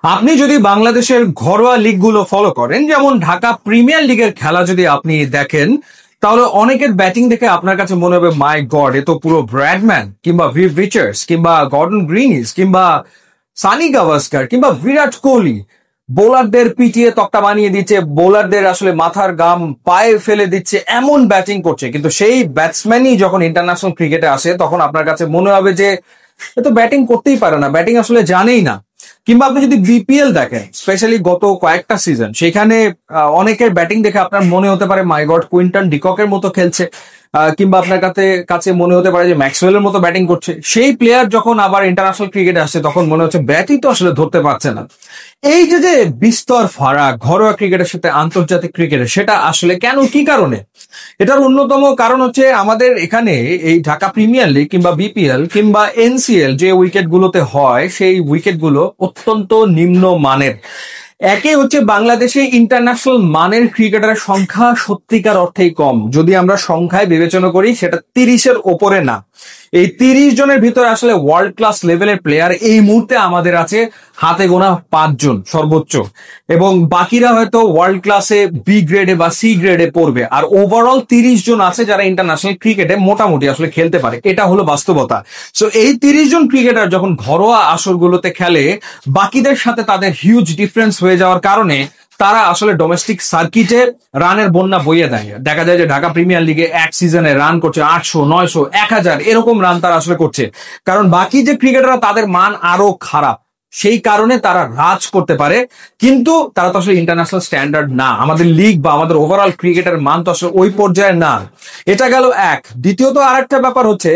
আপনি যদি বাংলাদেশের ঘরোয়া লিগগুলো ফলো করেন, যেমন ঢাকা প্রিমিয়ার লিগের খেলা যদি আপনি দেখেন, তাহলে অনেকের ব্যাটিং দেখে আপনার কাছে মনে হবে মাই গড, এ তো পুরো ব্র্যাডম্যান কিংবা ভিভ রিচার্ডস কিংবা গর্ডন গ্রিনিস কিংবা সানি গাভাস্কার কিংবা বিরাট কোহলি বোলারদের পিটিয়ে তক্তা বানিয়ে দিচ্ছে, বোলারদের আসলে মাথার গাম পায়ে ফেলে দিচ্ছে, এমন ব্যাটিং করছে। কিন্তু সেই ব্যাটসম্যানই যখন ইন্টারন্যাশনাল ক্রিকেটে আসে তখন আপনার কাছে মনে হবে যে এ তো ব্যাটিং করতেই পারে না, ব্যাটিং আসলে জানেই না। কিংবা আপনি যদি বিপিএল দেখেন, স্পেশালি গত কয়েকটা সিজন, সেখানে অনেকের ব্যাটিং দেখে আপনার মনে হতে পারে মাই গড, কুইন্টন ডিককের মতো খেলছে, কিংবা আপনার কাছে কাছে মনে হতে পারে যে ম্যাক্সওয়েলের মতো ব্যাটিং করছে। সেই প্লেয়ার যখন আবার ইন্টারন্যাশনাল ক্রিকেটে আসছে তখন মনে হচ্ছে ব্যাটই তো আসলে ধরতে পারছে না। এই যে যে বিস্তর ফারাক ঘরোয়া ক্রিকেটের সাথে আন্তর্জাতিক ক্রিকেটে, সেটা আসলে কেন, কি কারণে? এটার অন্যতম কারণ হচ্ছে আমাদের এখানে এই ঢাকা প্রিমিয়ার লিগ কিংবা বিপিএল কিংবা এনসিএল যে উইকেট গুলোতে হয়, সেই উইকেট গুলো অত্যন্ত নিম্ন মানের। একে হচ্ছে বাংলাদেশে ইন্টারন্যাশনাল মানের ক্রিকেটারের সংখ্যা সত্যিকার অর্থেই কম। যদি আমরা সংখ্যায় বিবেচনা করি, সেটা 30-এর ওপরে না। এই 30 জনের ভিতরে আসলে ওয়ার্ল্ড ক্লাস লেভেলের প্লেয়ার এই মুহূর্তে আমাদের আছে হাতে গোনা 5 জন সর্বোচ্চ, এবং বাকিরা হয়তো ওয়ার্ল্ড ক্লাসে বি গ্রেডে বা সি গ্রেডে পড়বে। আর ওভারঅল 30 জন আছে যারা ইন্টারন্যাশনাল ক্রিকেটে মোটামুটি আসলে খেলতে পারে। এটা হলো বাস্তবতা। সো এই 30 জন ক্রিকেটার যখন ঘরোয়া আসরগুলোতে খেলে, বাকিদের সাথে তাদের হিউজ ডিফারেন্স হয়ে যাওয়ার কারণে তারা আসলে ডোমেস্টিক সার্কিটে রানের বন্যা বইয়ে দেয়। দেখা যায় যে ঢাকা প্রিমিয়ার লিগে এক সিজনে রান করছে 800, 900, 1000 এরকম রান তারা আসলে করছে। কারণ বাকি যে ক্রিকেটাররা তাদের মান আরো খারাপ, সেই কারণে তারা রাজ করতে পারে। কিন্তু তারা তো আসলে ইন্টারন্যাশনাল স্ট্যান্ডার্ড না। আমাদের লিগ বা আমাদের ওভারঅল ক্রিকেটের মান তো আসলে ওই পর্যায়ে না। এটা গেল এক। দ্বিতীয়ত আরেকটা ব্যাপার হচ্ছে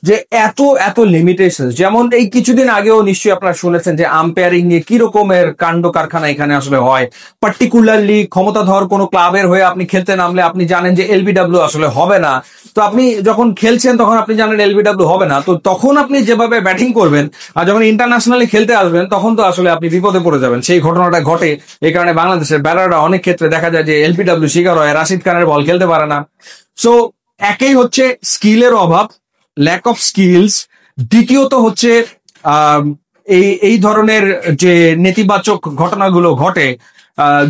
যে এত এত লিমিটেশন। যেমন এই কিছুদিন আগেও নিশ্চয়ই আপনারা শুনেছেন যে আম্পায়ারিং নিয়ে কি রকমের কাণ্ড কারখানা এখানে আসলে হয়। পার্টিকুলারলি ক্ষমতাধর কোনো ক্লাবের হয়ে আপনি খেলতে নামলে আপনি জানেন যে এলবিডব্লিউ আসলে হবে না। তো আপনি যখন খেলছেন তখন আপনি জানেন এলবিডব্লিউ হবে না, তো তখন আপনি যেভাবে ব্যাটিং করবেন আর যখন ইন্টারন্যাশনালি খেলতে আসবেন তখন তো আসলে আপনি বিপদে পড়ে যাবেন। সেই ঘটনাটা ঘটে। এই কারণে বাংলাদেশের ব্যাটাররা অনেক ক্ষেত্রে দেখা যায় যে এলবিডব্লিউ শিকার হয়, রাশিদ খানের বল খেলতে পারে না। সো একেই হচ্ছে স্কিলের অভাব, ল্যাক অফ স্কিলস। দ্বিতীয়ত হচ্ছে এই এই ধরনের যে নেতিবাচক ঘটনাগুলো ঘটে,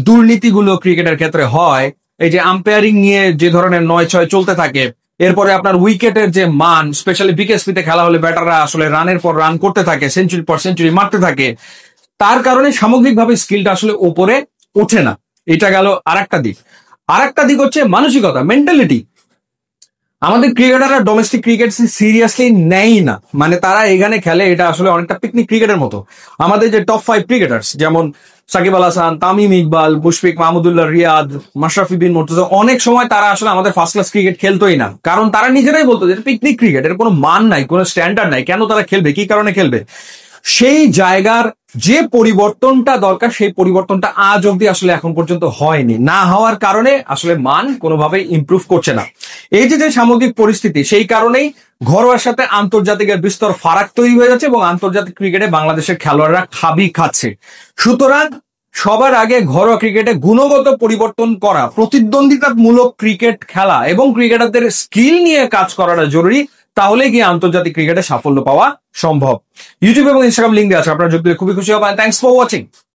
দুর্নীতিগুলো ক্রিকেটের ক্ষেত্রে হয়, এই যে আম্পায়ারিং নিয়ে যে ধরনের 9-6 চলতে থাকে, এরপরে আপনার উইকেটের যে মান, স্পেশালি বিকেএসপিতে খেলা হলে ব্যাটাররা আসলে রানের পর রান করতে থাকে, সেঞ্চুরি পর সেঞ্চুরি মারতে থাকে, তার কারণে সামগ্রিকভাবে স্কিলটা আসলে উপরে ওঠে না। এটা গেল আরেকটা দিক। আরেকটা দিক হচ্ছে মানসিকতা, মেন্টালিটি। আমাদের ক্রিকেটাররা ডোমেস্টিক ক্রিকেট সিরিয়াসলি নেয় না। মানে তারা এখানে খেলে, এটা আসলে অনেকটা পিকনিক ক্রিকেটের মতো। আমাদের যে টপ 5 ক্রিকেটার্স যেমন সাকিব আল হাসান, তামিম ইকবাল, মুশফিক মাহমুদুল্লাহ রিয়াদ, মাশরাফি বিন মুর্তজা, অনেক সময় তারা আসলে আমাদের ফার্স্ট ক্লাস ক্রিকেট খেলতোই না। কারণ তারা নিজেরাই বলতো যে পিকনিক ক্রিকেট, এর কোনো মান নাই, কোনো স্ট্যান্ডার্ড নাই, কেন তারা খেলবে, কি কারণে খেলবে। সেই জায়গার যে পরিবর্তনটা দরকার, সেই পরিবর্তনটা আজ অব্দি আসলে এখন পর্যন্ত হয়নি। না হওয়ার কারণে আসলে মান কোনোভাবে ইমপ্রুভ করছে না। এই যে যে সামগ্রিক পরিস্থিতি, সেই কারণেই ঘরোয়ার সাথে আন্তর্জাতিকের বিস্তর ফারাক তৈরি হয়ে যাচ্ছে এবং আন্তর্জাতিক ক্রিকেটে বাংলাদেশের খেলোয়াড়রা খাবি খাচ্ছে। সুতরাং সবার আগে ঘরোয়া ক্রিকেটে গুণগত পরিবর্তন করা, প্রতিদ্বন্দ্বিতামূলক ক্রিকেট খেলা এবং ক্রিকেটারদের স্কিল নিয়ে কাজ করাটা জরুরি। তাহলে গিয়ে আন্তর্জাতিক ক্রিকেটে সাফল্য পাওয়া সম্ভব। ইউটিউব এবং ইনস্টাগ্রাম লিঙ্ক দেওয়া আছে, আপনারা যোগ দিলে খুবই খুশি হবেন। Thanks for watching.